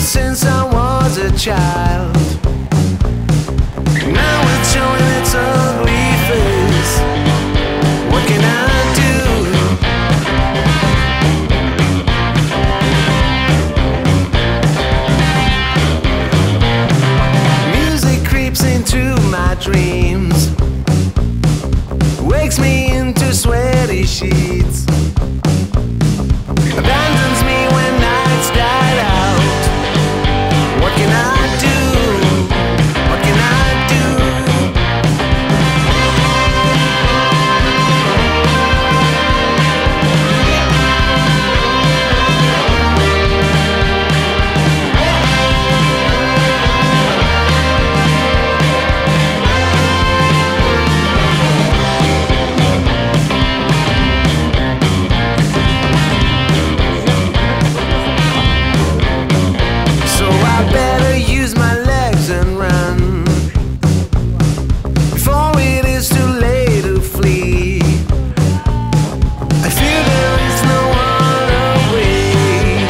Since I was a child, now it's showing its ugly face. What can I do? Music creeps into my dreams, wakes me into sweaty sheets, abandons me when nights died out. What can I do? What can I do? So I better use my legs and run before it is too late to flee. I feel there is no other way.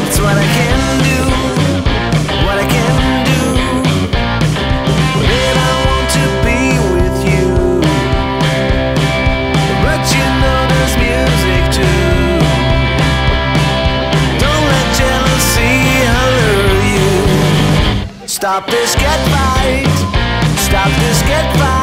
It's what I can do, what I can do. Then I want to be with you, but you know there's music too. Don't let jealousy alert you. Stop this, get right. Stop this, get right.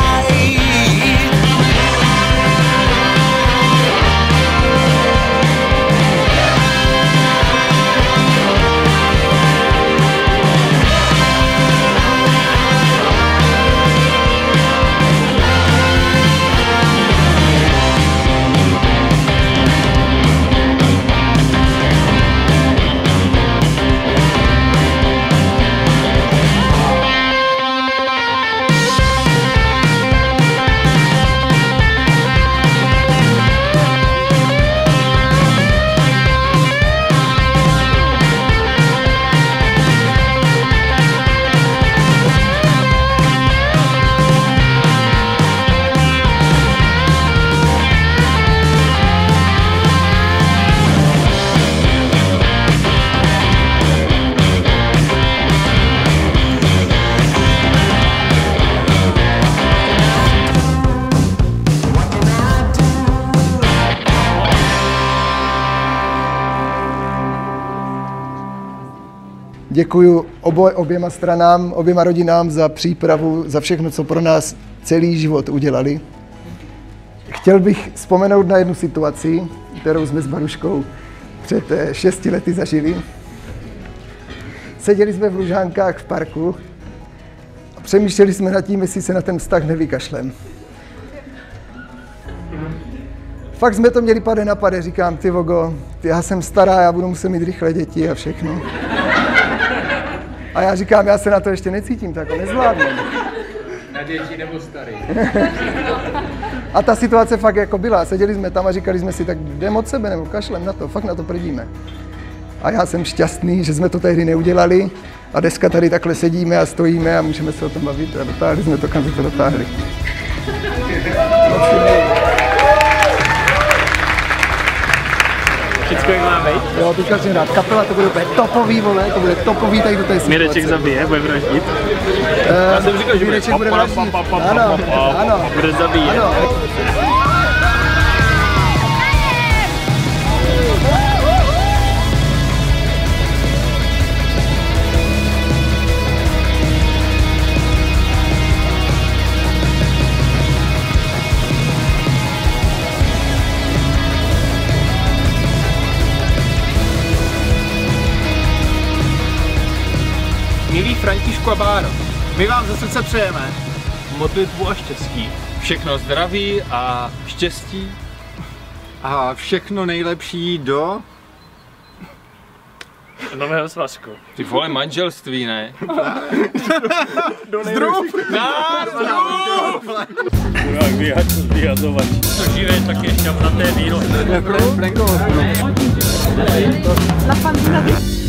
Děkuju oběma stranám, oběma rodinám za přípravu, za všechno, co pro nás celý život udělali. Chtěl bych vzpomenout na jednu situaci, kterou jsme s Baruškou před 6 lety zažili. Seděli jsme v Lužánkách v parku a přemýšleli jsme nad tím, jestli se na ten vztah nevykašlem. Fakt jsme to měli pade na pade, říkám, ty vogo, já jsem stará, já budu muset mít rychle děti a všechno. A já říkám, já se na to ještě necítím, tak jako nezvládnu. Na děti nebo starý. A ta situace fakt jako byla. Seděli jsme tam a říkali jsme si, tak jdem od sebe nebo kašlem na to, fakt na to prdíme. A já jsem šťastný, že jsme to tehdy neudělali a dneska tady takhle sedíme a stojíme a můžeme se o tom bavit a dotáhli jsme to, kam se to dotáhli. Všechno jak má být? Jo, teďka chci dát kapela, to bude úplně topový, vole, to bude topový tady do té situace. Mireček zabije, bude vraždit. Já jsem říkal, že Mireček bude vraždit. Ano, ano. Bude zabíjet. Ano. Milý Františku a Báro, my vám ze srdce přejeme modlitbu a štěstí. Všechno zdraví a štěstí. A všechno nejlepší do... Nového svazku. Ty vole, manželství, ne? Jak vyhazovat. To živé, tak je šťavnaté víno. Prankovo. La pandina